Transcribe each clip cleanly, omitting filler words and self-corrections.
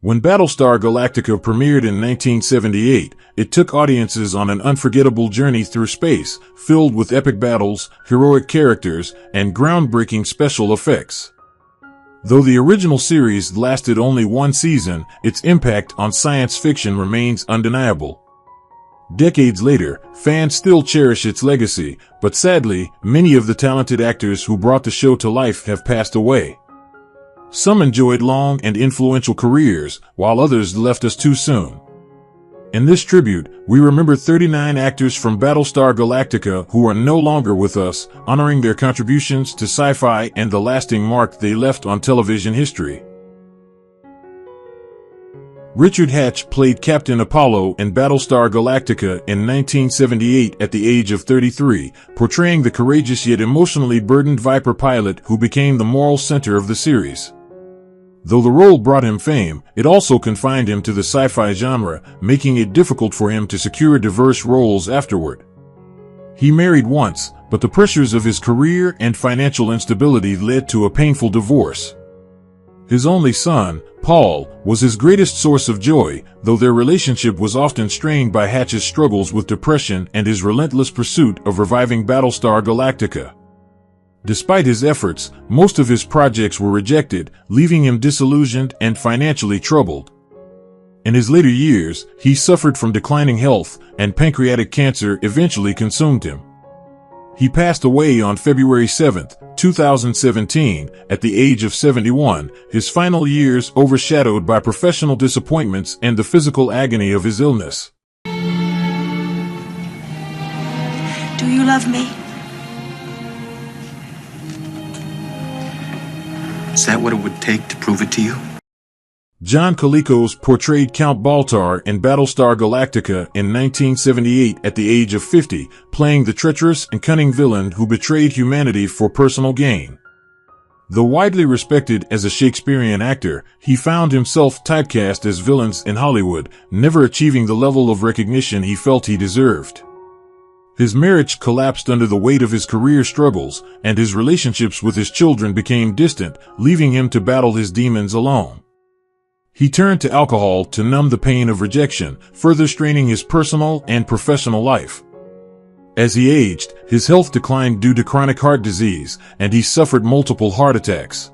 When Battlestar Galactica premiered in 1978, it took audiences on an unforgettable journey through space, filled with epic battles, heroic characters, and groundbreaking special effects. Though the original series lasted only one season, its impact on science fiction remains undeniable. Decades later, fans still cherish its legacy, but sadly, many of the talented actors who brought the show to life have passed away. Some enjoyed long and influential careers, while others left us too soon. In this tribute, we remember 39 actors from Battlestar Galactica who are no longer with us, honoring their contributions to sci-fi and the lasting mark they left on television history. Richard Hatch played Captain Apollo in Battlestar Galactica in 1978 at the age of 33, portraying the courageous yet emotionally burdened Viper pilot who became the moral center of the series. Though the role brought him fame, it also confined him to the sci-fi genre, making it difficult for him to secure diverse roles afterward. He married once, but the pressures of his career and financial instability led to a painful divorce. His only son, Paul, was his greatest source of joy, though their relationship was often strained by Hatch's struggles with depression and his relentless pursuit of reviving Battlestar Galactica. Despite his efforts, most of his projects were rejected, leaving him disillusioned and financially troubled. In his later years, he suffered from declining health, and pancreatic cancer eventually consumed him. He passed away on February 7, 2017, at the age of 71, his final years overshadowed by professional disappointments and the physical agony of his illness. Do you love me? Is that what it would take to prove it to you? John Colicos portrayed Count Baltar in Battlestar Galactica in 1978 at the age of 50, playing the treacherous and cunning villain who betrayed humanity for personal gain. Though widely respected as a Shakespearean actor, he found himself typecast as villains in Hollywood, never achieving the level of recognition he felt he deserved. His marriage collapsed under the weight of his career struggles, and his relationships with his children became distant, leaving him to battle his demons alone. He turned to alcohol to numb the pain of rejection, further straining his personal and professional life. As he aged, his health declined due to chronic heart disease, and he suffered multiple heart attacks.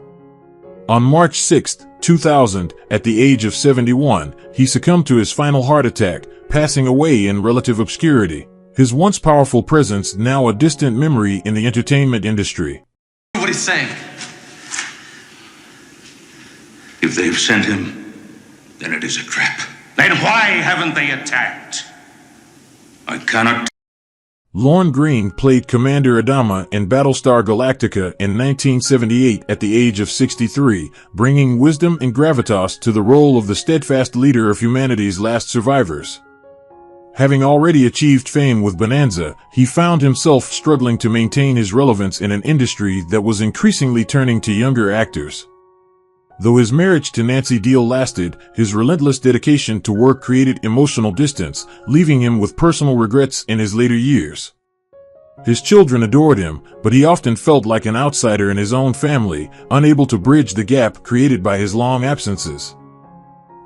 On March 6, 2000, at the age of 71, he succumbed to his final heart attack, passing away in relative obscurity. His once powerful presence now a distant memory in the entertainment industry. What he's saying? If they've sent him, then it is a trap. Then why haven't they attacked? I cannot. Lorne Greene played Commander Adama in Battlestar Galactica in 1978 at the age of 63, bringing wisdom and gravitas to the role of the steadfast leader of humanity's last survivors. Having already achieved fame with Bonanza, he found himself struggling to maintain his relevance in an industry that was increasingly turning to younger actors. Though his marriage to Nancy Deal lasted, his relentless dedication to work created emotional distance, leaving him with personal regrets in his later years. His children adored him, but he often felt like an outsider in his own family, unable to bridge the gap created by his long absences.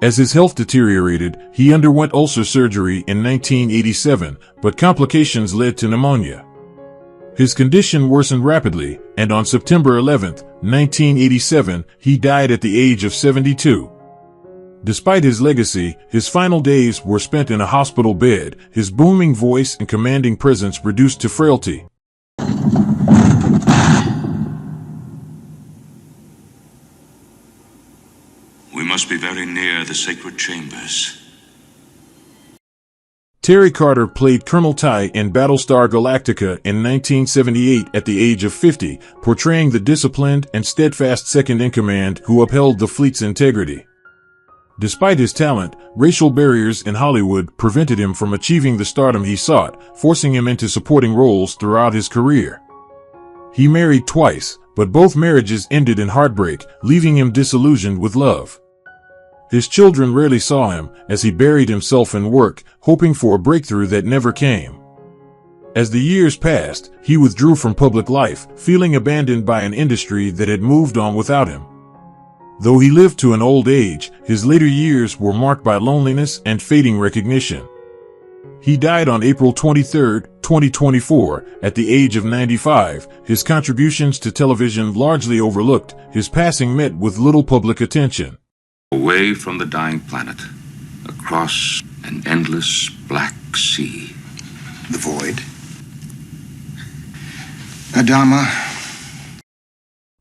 As his health deteriorated, he underwent ulcer surgery in 1987, but complications led to pneumonia. His condition worsened rapidly, and on September 11, 1987, he died at the age of 72. Despite his legacy, his final days were spent in a hospital bed, his booming voice and commanding presence reduced to frailty. We must be very near the sacred chambers. Terry Carter played Colonel Ty in Battlestar Galactica in 1978 at the age of 50, portraying the disciplined and steadfast second-in-command who upheld the fleet's integrity. Despite his talent, racial barriers in Hollywood prevented him from achieving the stardom he sought, forcing him into supporting roles throughout his career. He married twice, but both marriages ended in heartbreak, leaving him disillusioned with love. His children rarely saw him, as he buried himself in work, hoping for a breakthrough that never came. As the years passed, he withdrew from public life, feeling abandoned by an industry that had moved on without him. Though he lived to an old age, his later years were marked by loneliness and fading recognition. He died on April 23, 2024, at the age of 95, his contributions to television largely overlooked. His passing met with little public attention. Away from the dying planet, across an endless black sea. The void. Adama.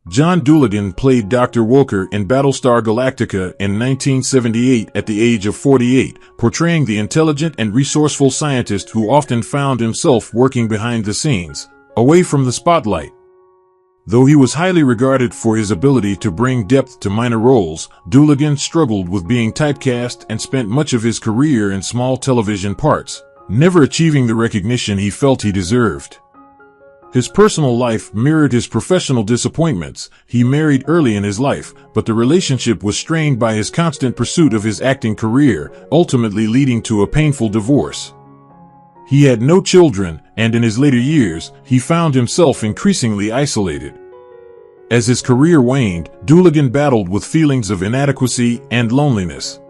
John Dooligan played Dr. Walker in Battlestar Galactica in 1978 at the age of 48, portraying the intelligent and resourceful scientist who often found himself working behind the scenes, away from the spotlight. Though he was highly regarded for his ability to bring depth to minor roles, Dooligan struggled with being typecast and spent much of his career in small television parts, never achieving the recognition he felt he deserved. His personal life mirrored his professional disappointments. He married early in his life, but the relationship was strained by his constant pursuit of his acting career, ultimately leading to a painful divorce. He had no children, and in his later years, he found himself increasingly isolated. As his career waned, Dooligan battled with feelings of inadequacy and loneliness.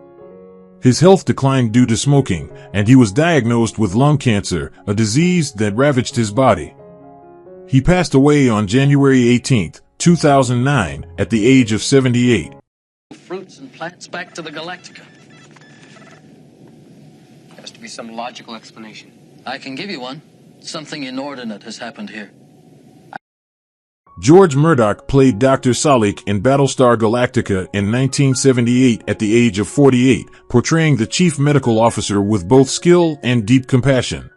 His health declined due to smoking, and he was diagnosed with lung cancer, a disease that ravaged his body. He passed away on January 18, 2009, at the age of 78. Fruits and plants back to the Galactica. Has to be some logical explanation. I can give you one. Something inordinate has happened here. George Murdoch played Dr. Salik in Battlestar Galactica in 1978 at the age of 48, portraying the chief medical officer with both skill and deep compassion.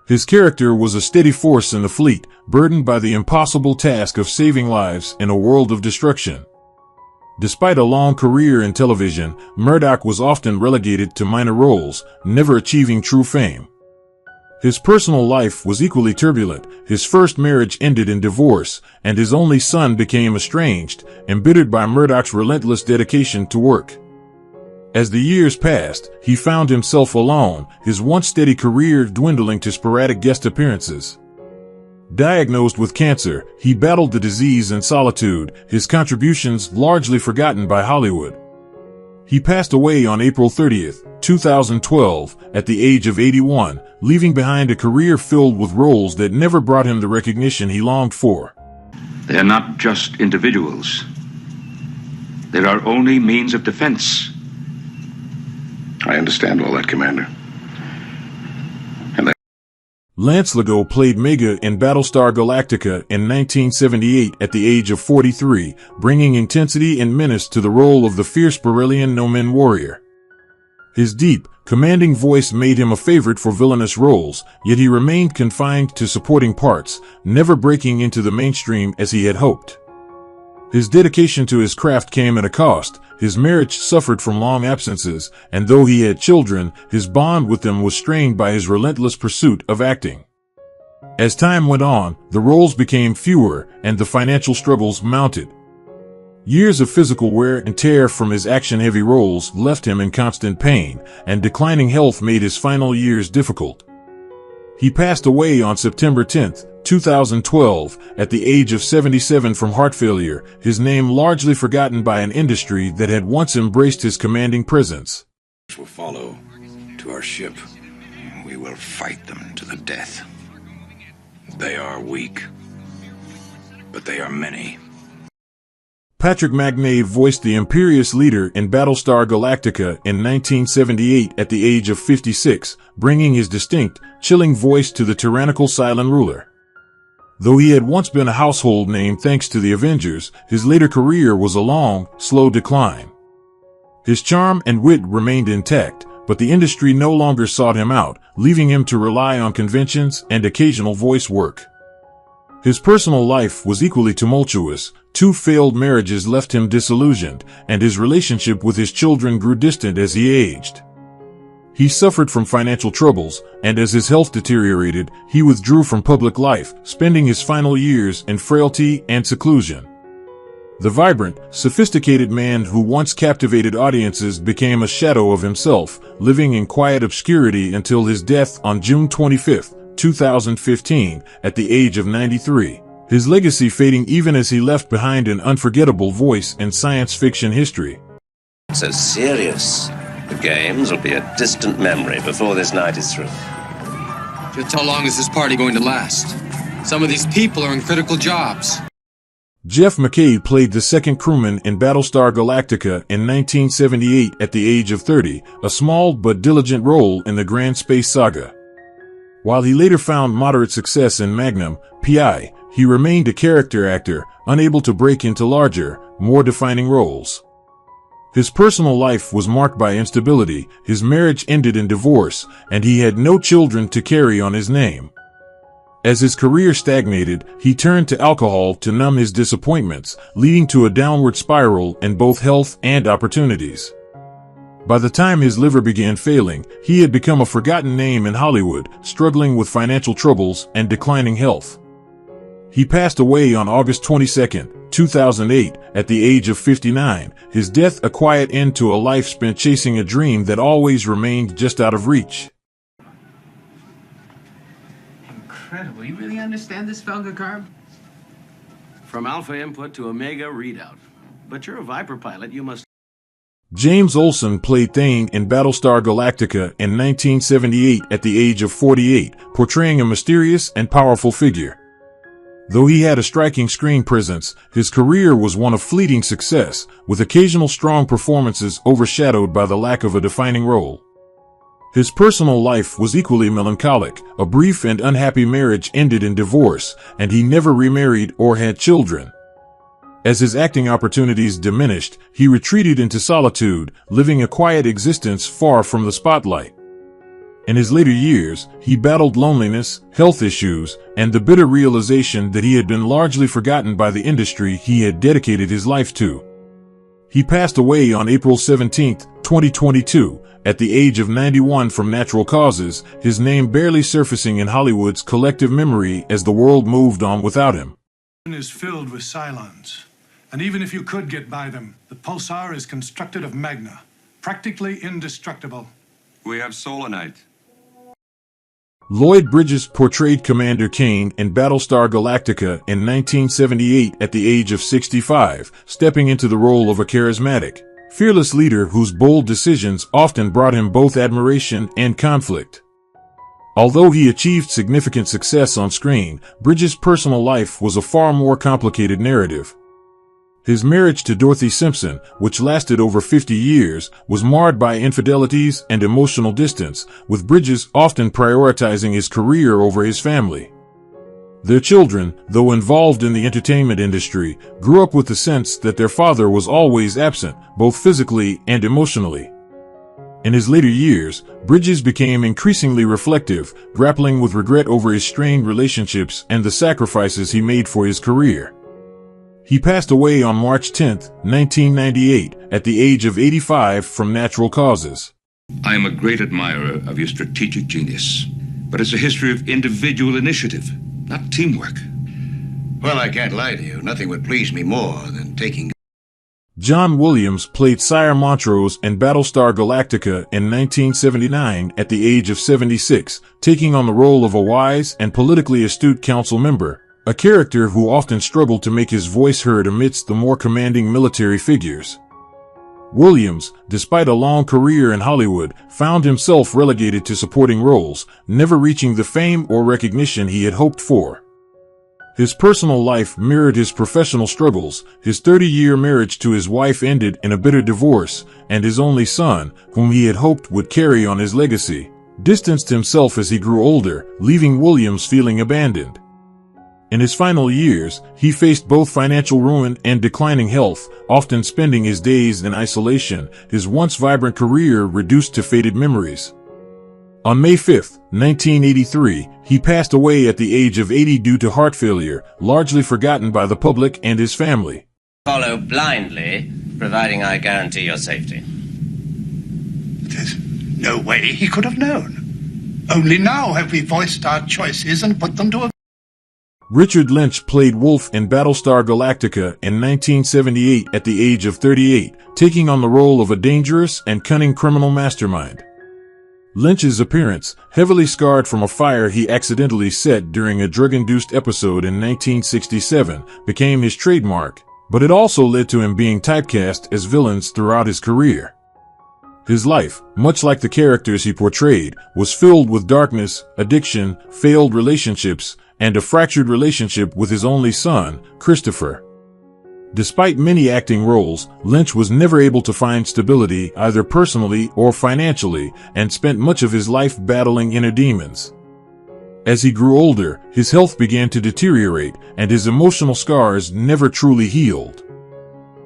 His character was a steady force in the fleet, burdened by the impossible task of saving lives in a world of destruction. Despite a long career in television, Murdoch was often relegated to minor roles, never achieving true fame. His personal life was equally turbulent. His first marriage ended in divorce, and his only son became estranged, embittered by Murdoch's relentless dedication to work. As the years passed, he found himself alone, his once steady career dwindling to sporadic guest appearances. Diagnosed with cancer, he battled the disease in solitude, his contributions largely forgotten by Hollywood. He passed away on April 30, 2012, at the age of 81, leaving behind a career filled with roles that never brought him the recognition he longed for. They are not just individuals. They're our only means of defense. I understand all that, Commander. Lance Legault played Mega in Battlestar Galactica in 1978 at the age of 43, bringing intensity and menace to the role of the fierce Beryllian no-men warrior. His deep, commanding voice made him a favorite for villainous roles, yet he remained confined to supporting parts, never breaking into the mainstream as he had hoped. His dedication to his craft came at a cost. His marriage suffered from long absences, and though he had children, his bond with them was strained by his relentless pursuit of acting. As time went on, the roles became fewer, and the financial struggles mounted. Years of physical wear and tear from his action-heavy roles left him in constant pain, and declining health made his final years difficult. He passed away on September 10, 2012, at the age of 77 from heart failure, his name largely forgotten by an industry that had once embraced his commanding presence. Will follow to our ship. We will fight them to the death. They are weak, but they are many. Patrick Macnee voiced the imperious leader in Battlestar Galactica in 1978 at the age of 56, bringing his distinct, chilling voice to the tyrannical Cylon ruler. Though he had once been a household name thanks to the Avengers, his later career was a long, slow decline. His charm and wit remained intact, but the industry no longer sought him out, leaving him to rely on conventions and occasional voice work. His personal life was equally tumultuous. 2 failed marriages left him disillusioned, and his relationship with his children grew distant as he aged. He suffered from financial troubles, and as his health deteriorated, he withdrew from public life, spending his final years in frailty and seclusion. The vibrant, sophisticated man who once captivated audiences became a shadow of himself, living in quiet obscurity until his death on June 25, 2015, at the age of 93. his legacy fading even as he left behind an unforgettable voice in science fiction history. So serious. The games will be a distant memory before this night is through. Just how long is this party going to last? Some of these people are in critical jobs. Jeff McCabe played the second crewman in Battlestar Galactica in 1978 at the age of 30, a small but diligent role in the Grand Space Saga. While he later found moderate success in Magnum, P.I., he remained a character actor, unable to break into larger, more defining roles. His personal life was marked by instability, his marriage ended in divorce, and he had no children to carry on his name. As his career stagnated, he turned to alcohol to numb his disappointments, leading to a downward spiral in both health and opportunities. By the time his liver began failing, he had become a forgotten name in Hollywood, struggling with financial troubles and declining health. He passed away on August 22, 2008, at the age of 59, his death a quiet end to a life spent chasing a dream that always remained just out of reach. Incredible. You really understand this, Felgacarb? From alpha input to omega readout. But you're a Viper pilot, you must... James Olsen played Thane in Battlestar Galactica in 1978 at the age of 48, portraying a mysterious and powerful figure. Though he had a striking screen presence, his career was one of fleeting success, with occasional strong performances overshadowed by the lack of a defining role. His personal life was equally melancholic. A brief and unhappy marriage ended in divorce, and he never remarried or had children. As his acting opportunities diminished, he retreated into solitude, living a quiet existence far from the spotlight. In his later years, he battled loneliness, health issues, and the bitter realization that he had been largely forgotten by the industry he had dedicated his life to. He passed away on April 17, 2022, at the age of 91 from natural causes, his name barely surfacing in Hollywood's collective memory as the world moved on without him. Is filled with Cylons, and even if you could get by them, the pulsar is constructed of magna, practically indestructible. We have solanite. Lloyd Bridges portrayed Commander Kane in Battlestar Galactica in 1978 at the age of 65, stepping into the role of a charismatic, fearless leader whose bold decisions often brought him both admiration and conflict. Although he achieved significant success on screen, Bridges' personal life was a far more complicated narrative. His marriage to Dorothy Simpson, which lasted over 50 years, was marred by infidelities and emotional distance, with Bridges often prioritizing his career over his family. Their children, though involved in the entertainment industry, grew up with the sense that their father was always absent, both physically and emotionally. In his later years, Bridges became increasingly reflective, grappling with regret over his strained relationships and the sacrifices he made for his career. He passed away on March 10, 1998, at the age of 85 from natural causes. I am a great admirer of your strategic genius, but it's a history of individual initiative, not teamwork. Well, I can't lie to you. Nothing would please me more than taking... John Williams played Sire Montrose in Battlestar Galactica in 1979 at the age of 76, taking on the role of a wise and politically astute council member, a character who often struggled to make his voice heard amidst the more commanding military figures. Williams, despite a long career in Hollywood, found himself relegated to supporting roles, never reaching the fame or recognition he had hoped for. His personal life mirrored his professional struggles. His 30-year marriage to his wife ended in a bitter divorce, and his only son, whom he had hoped would carry on his legacy, distanced himself as he grew older, leaving Williams feeling abandoned. In his final years, he faced both financial ruin and declining health, often spending his days in isolation, his once vibrant career reduced to faded memories. On May 5, 1983, he passed away at the age of 80 due to heart failure, largely forgotten by the public and his family. Follow blindly, providing I guarantee your safety. There's no way he could have known. Only now have we voiced our choices and put them to a... Richard Lynch played Wolf in Battlestar Galactica in 1978 at the age of 38, taking on the role of a dangerous and cunning criminal mastermind. Lynch's appearance, heavily scarred from a fire he accidentally set during a drug-induced episode in 1967, became his trademark, but it also led to him being typecast as villains throughout his career. His life, much like the characters he portrayed, was filled with darkness, addiction, failed relationships, and a fractured relationship with his only son, Christopher. Despite many acting roles, Lynch was never able to find stability either personally or financially, and spent much of his life battling inner demons. As he grew older, his health began to deteriorate, and his emotional scars never truly healed.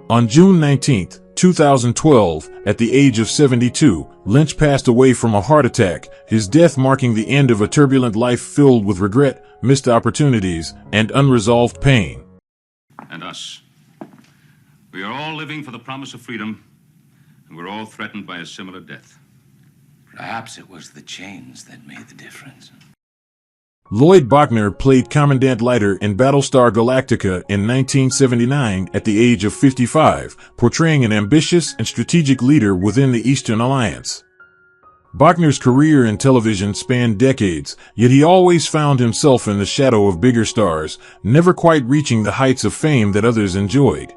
On June 19, 2012, at the age of 72, Lynch passed away from a heart attack, his death marking the end of a turbulent life filled with regret, missed opportunities, and unresolved pain. And us. We are all living for the promise of freedom, and we're all threatened by a similar death. Perhaps it was the chains that made the difference. Lloyd Bachner played Commandant Leiter in Battlestar Galactica in 1979 at the age of 55, portraying an ambitious and strategic leader within the Eastern Alliance. Bachner's career in television spanned decades, yet he always found himself in the shadow of bigger stars, never quite reaching the heights of fame that others enjoyed.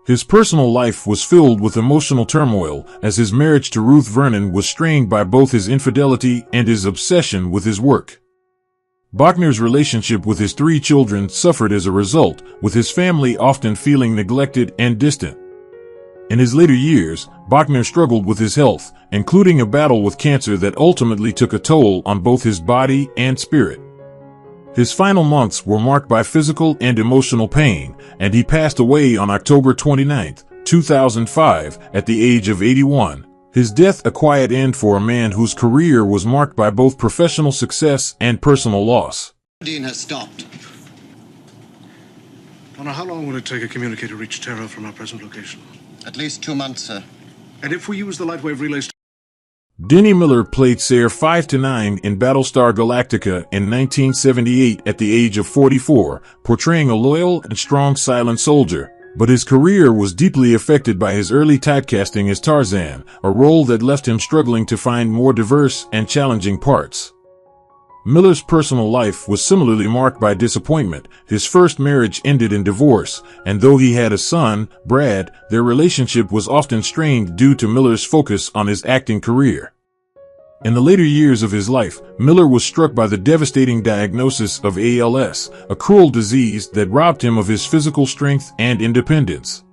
His personal life was filled with emotional turmoil, as his marriage to Ruth Vernon was strained by both his infidelity and his obsession with his work. Bachner's relationship with his 3 children suffered as a result, with his family often feeling neglected and distant. In his later years, Bachner struggled with his health, including a battle with cancer that ultimately took a toll on both his body and spirit. His final months were marked by physical and emotional pain, and he passed away on October 29, 2005, at the age of 81. His death a quiet end for a man whose career was marked by both professional success and personal loss. Dean has stopped. Connor, how long will it take a communicator to reach Terra from our present location? At least 2 months, sir. And if we use the lightwave relay... Denny Miller played Sayer 5-9 in Battlestar Galactica in 1978 at the age of 44, portraying a loyal and strong silent soldier. But his career was deeply affected by his early typecasting as Tarzan, a role that left him struggling to find more diverse and challenging parts. Miller's personal life was similarly marked by disappointment. His first marriage ended in divorce, and though he had a son, Brad, their relationship was often strained due to Miller's focus on his acting career. In the later years of his life, Miller was struck by the devastating diagnosis of ALS, a cruel disease that robbed him of his physical strength and independence.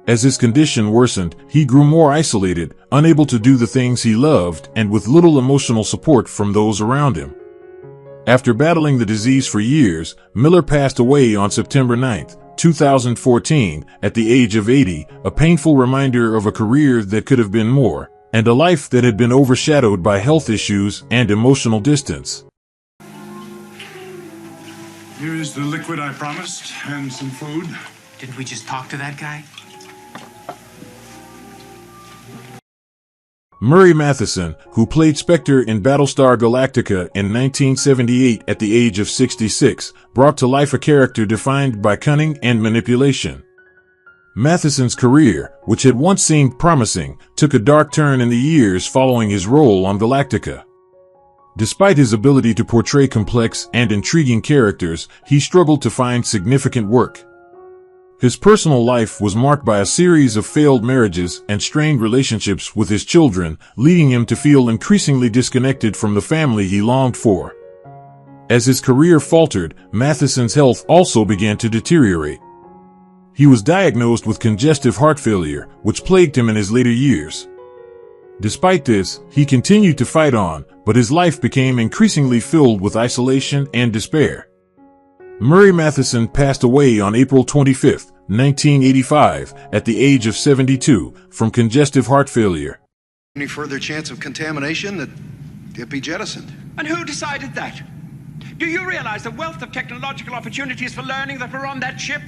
As his condition worsened, he grew more isolated, unable to do the things he loved, and with little emotional support from those around him. After battling the disease for years, Miller passed away on September 9, 2014, at the age of 80, a painful reminder of a career that could have been more, and a life that had been overshadowed by health issues and emotional distance. Here is the liquid I promised, and some food. Didn't we just talk to that guy? Murray Matheson, who played Spectre in Battlestar Galactica in 1978 at the age of 66, brought to life a character defined by cunning and manipulation. Matheson's career, which had once seemed promising, took a dark turn in the years following his role on Galactica. Despite his ability to portray complex and intriguing characters, he struggled to find significant work. His personal life was marked by a series of failed marriages and strained relationships with his children, leading him to feel increasingly disconnected from the family he longed for. As his career faltered, Matheson's health also began to deteriorate. He was diagnosed with congestive heart failure, which plagued him in his later years. Despite this, he continued to fight on, but his life became increasingly filled with isolation and despair. Murray Matheson passed away on April 25, 1985, at the age of 72, from congestive heart failure. Any further chance of contamination that it be jettisoned? And who decided that? Do you realize the wealth of technological opportunities for learning that were on that ship?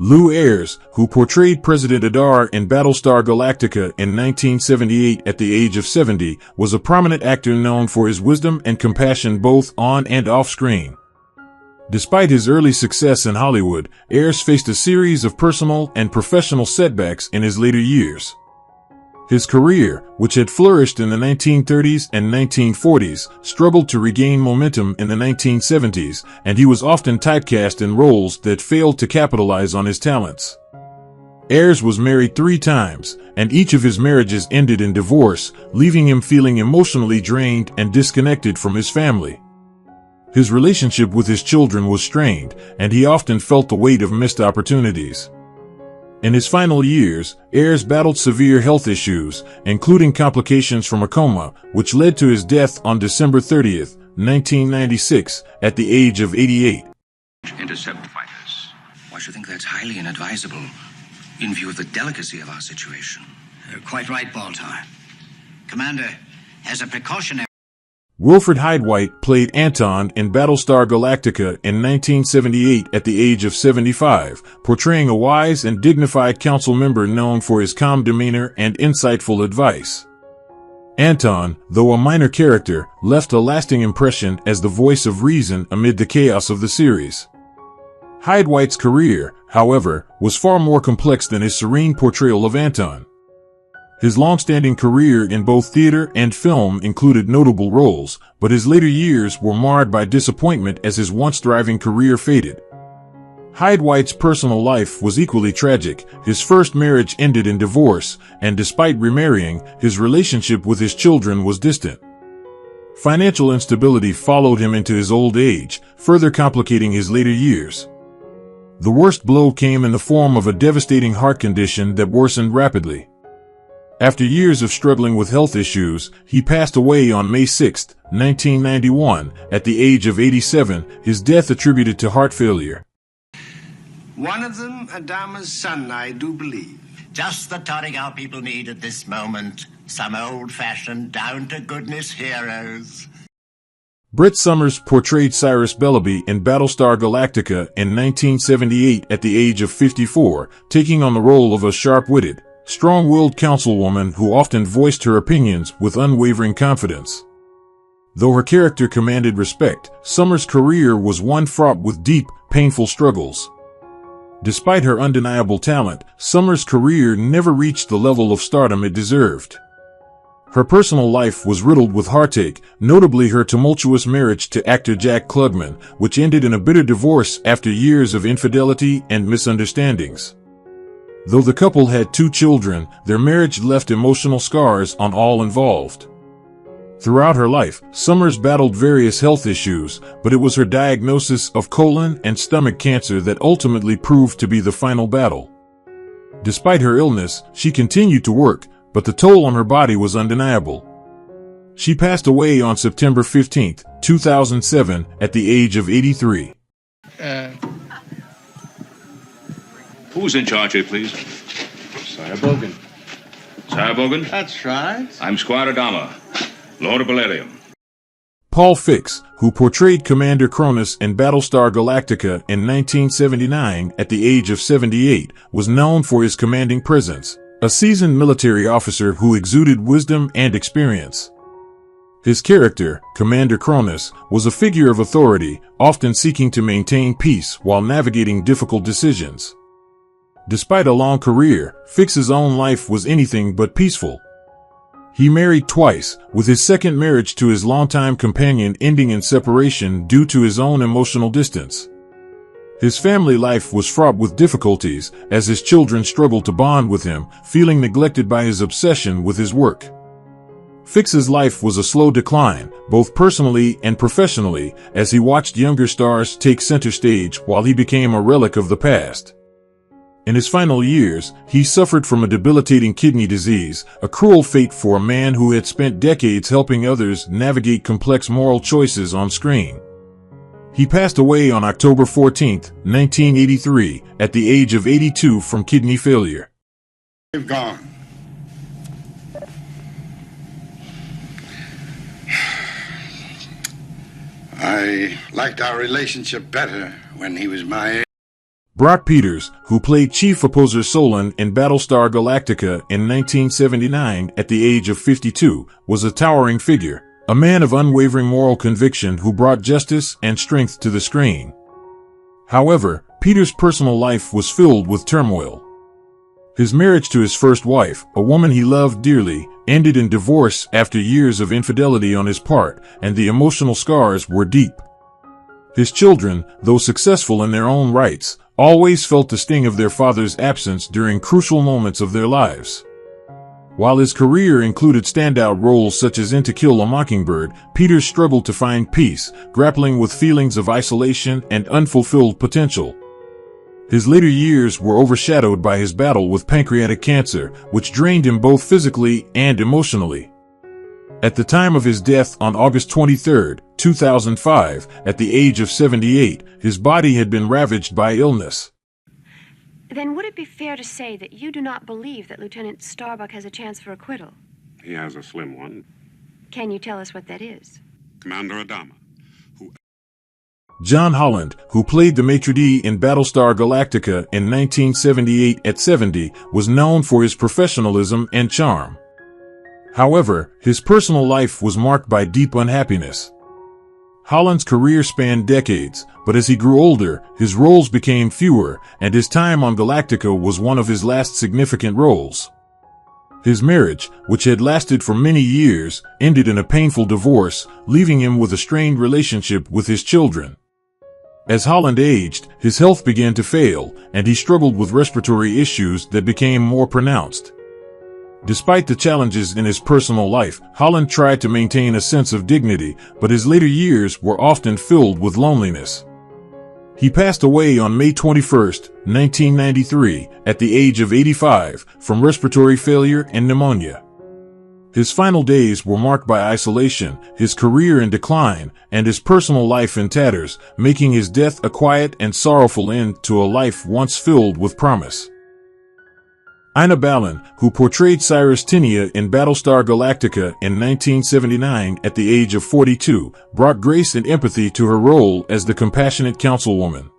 Lew Ayres, who portrayed President Adar in Battlestar Galactica in 1978 at the age of 70, was a prominent actor known for his wisdom and compassion both on and off screen. Despite his early success in Hollywood, Ayres faced a series of personal and professional setbacks in his later years. His career, which had flourished in the 1930s and 1940s, struggled to regain momentum in the 1970s, and he was often typecast in roles that failed to capitalize on his talents. Ayers was married 3 times, and each of his marriages ended in divorce, leaving him feeling emotionally drained and disconnected from his family. His relationship with his children was strained, and he often felt the weight of missed opportunities. In his final years, Ayers battled severe health issues, including complications from a coma, which led to his death on December 30, 1996, at the age of 88. Intercept fighters. I should think that's highly inadvisable, in view of the delicacy of our situation. You're quite right, Baltar. Commander, as a precautionary... Wilfred Hyde-White played Anton in Battlestar Galactica in 1978 at the age of 75, portraying a wise and dignified council member known for his calm demeanor and insightful advice. Anton, though a minor character, left a lasting impression as the voice of reason amid the chaos of the series. Hyde-White's career, however, was far more complex than his serene portrayal of Anton. His long-standing career in both theater and film included notable roles, but his later years were marred by disappointment as his once-thriving career faded. Hyde-White's personal life was equally tragic. His first marriage ended in divorce, and despite remarrying, his relationship with his children was distant. Financial instability followed him into his old age, further complicating his later years. The worst blow came in the form of a devastating heart condition that worsened rapidly. After years of struggling with health issues, he passed away on May 6, 1991, at the age of 87, his death attributed to heart failure. One of them, Adama's son, I do believe. Just the tonic our people need at this moment. Some old-fashioned, down-to-goodness heroes. Brett Somers portrayed Cyrus Bellaby in Battlestar Galactica in 1978 at the age of 54, taking on the role of a sharp-witted, strong-willed councilwoman who often voiced her opinions with unwavering confidence. Though her character commanded respect, Summers' career was one fraught with deep, painful struggles. Despite her undeniable talent, Summers' career never reached the level of stardom it deserved. Her personal life was riddled with heartache, notably her tumultuous marriage to actor Jack Klugman, which ended in a bitter divorce after years of infidelity and misunderstandings. Though the couple had 2 children, their marriage left emotional scars on all involved. Throughout her life, Summers battled various health issues, but it was her diagnosis of colon and stomach cancer that ultimately proved to be the final battle. Despite her illness, she continued to work, but the toll on her body was undeniable. She passed away on September 15, 2007, at the age of 83. Who's in charge here, please? Sire Bogan. Sire Bogan? That's right. I'm Squire Adama, Lord of Balerium. Paul Fix, who portrayed Commander Cronus in Battlestar Galactica in 1979 at the age of 78, was known for his commanding presence, a seasoned military officer who exuded wisdom and experience. His character, Commander Cronus, was a figure of authority, often seeking to maintain peace while navigating difficult decisions. Despite a long career, Fix's own life was anything but peaceful. He married twice, with his second marriage to his longtime companion ending in separation due to his own emotional distance. His family life was fraught with difficulties, as his children struggled to bond with him, feeling neglected by his obsession with his work. Fix's life was a slow decline, both personally and professionally, as he watched younger stars take center stage while he became a relic of the past. In his final years, he suffered from a debilitating kidney disease, a cruel fate for a man who had spent decades helping others navigate complex moral choices on screen. He passed away on October 14, 1983, at the age of 82 from kidney failure. They've gone. I liked our relationship better when he was my age. Brock Peters, who played Chief Opposer Solon in Battlestar Galactica in 1979 at the age of 52, was a towering figure, a man of unwavering moral conviction who brought justice and strength to the screen. However, Peters' personal life was filled with turmoil. His marriage to his first wife, a woman he loved dearly, ended in divorce after years of infidelity on his part, and the emotional scars were deep. His children, though successful in their own rights, always felt the sting of their father's absence during crucial moments of their lives. While his career included standout roles such as in To Kill a Mockingbird, Peter struggled to find peace, grappling with feelings of isolation and unfulfilled potential. His later years were overshadowed by his battle with pancreatic cancer, which drained him both physically and emotionally. At the time of his death on August 23, 2005, at the age of 78, his body had been ravaged by illness. Then would it be fair to say that you do not believe that Lieutenant Starbuck has a chance for acquittal? He has a slim one. Can you tell us what that is? Commander Adama. John Holland, who played the maitre d' in Battlestar Galactica in 1978 at 70, was known for his professionalism and charm. However, his personal life was marked by deep unhappiness. Holland's career spanned decades, but as he grew older, his roles became fewer, and his time on Galactica was one of his last significant roles. His marriage, which had lasted for many years, ended in a painful divorce, leaving him with a strained relationship with his children. As Holland aged, his health began to fail, and he struggled with respiratory issues that became more pronounced. Despite the challenges in his personal life, Holland tried to maintain a sense of dignity, but his later years were often filled with loneliness. He passed away on May 21, 1993, at the age of 85, from respiratory failure and pneumonia. His final days were marked by isolation, his career in decline, and his personal life in tatters, making his death a quiet and sorrowful end to a life once filled with promise. Ina Balin, who portrayed Cyrus Tinia in Battlestar Galactica in 1979 at the age of 42, brought grace and empathy to her role as the compassionate councilwoman.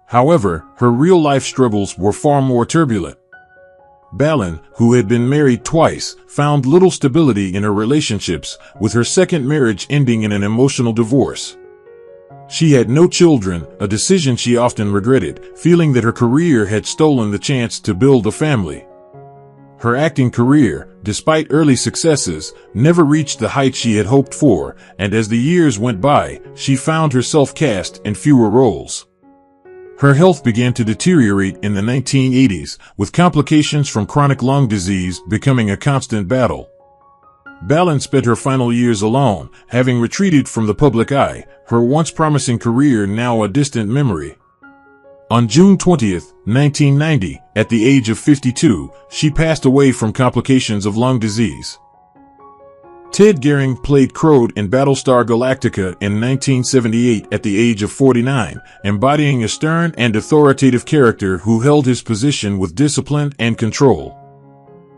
However, her real-life struggles were far more turbulent. Balin, who had been married twice, found little stability in her relationships, with her second marriage ending in an emotional divorce. She had no children, a decision she often regretted, feeling that her career had stolen the chance to build a family. Her acting career, despite early successes, never reached the height she had hoped for, and as the years went by, she found herself cast in fewer roles. Her health began to deteriorate in the 1980s, with complications from chronic lung disease becoming a constant battle. Balin spent her final years alone, having retreated from the public eye, her once promising career now a distant memory. On June 20, 1990, at the age of 52, she passed away from complications of lung disease. Ted Gehring played Crode in Battlestar Galactica in 1978 at the age of 49, embodying a stern and authoritative character who held his position with discipline and control.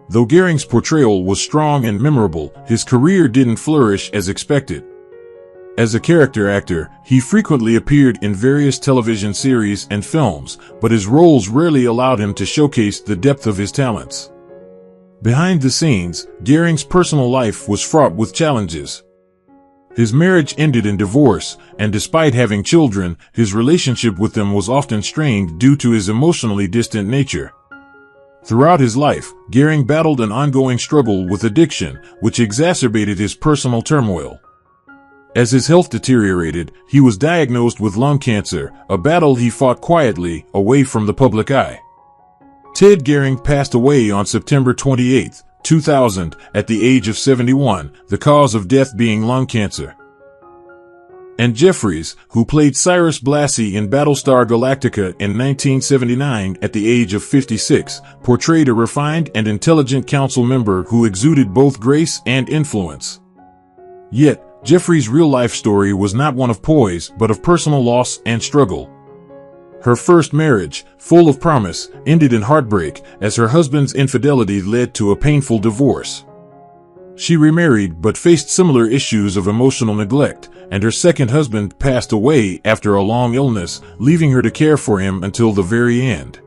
Though Gehring's portrayal was strong and memorable, his career didn't flourish as expected. As a character actor, he frequently appeared in various television series and films, but his roles rarely allowed him to showcase the depth of his talents. Behind the scenes, Gehring's personal life was fraught with challenges. His marriage ended in divorce, and despite having children, his relationship with them was often strained due to his emotionally distant nature. Throughout his life, Gehring battled an ongoing struggle with addiction, which exacerbated his personal turmoil. As his health deteriorated, he was diagnosed with lung cancer, a battle he fought quietly, away from the public eye. Ted Gehring passed away on September 28, 2000, at the age of 71, the cause of death being lung cancer. And Jeffries, who played Cyrus Blassie in Battlestar Galactica in 1979 at the age of 56, portrayed a refined and intelligent council member who exuded both grace and influence. Yet, Jeffries' real-life story was not one of poise, but of personal loss and struggle. Her first marriage, full of promise, ended in heartbreak, as her husband's infidelity led to a painful divorce. She remarried but faced similar issues of emotional neglect, and her second husband passed away after a long illness, leaving her to care for him until the very end.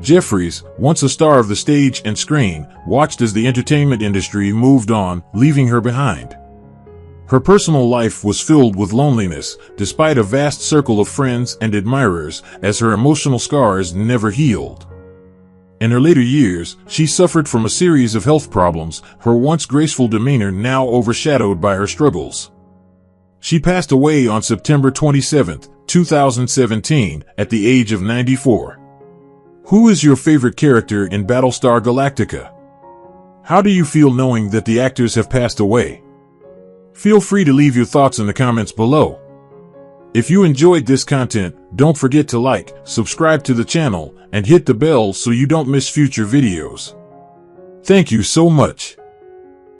Jeffries, once a star of the stage and screen, watched as the entertainment industry moved on, leaving her behind. Her personal life was filled with loneliness, despite a vast circle of friends and admirers, as her emotional scars never healed. In her later years, she suffered from a series of health problems, her once graceful demeanor now overshadowed by her struggles. She passed away on September 27, 2017, at the age of 94. Who is your favorite character in Battlestar Galactica? How do you feel knowing that the actors have passed away? Feel free to leave your thoughts in the comments below. If you enjoyed this content, don't forget to like, subscribe to the channel, and hit the bell so you don't miss future videos. Thank you so much.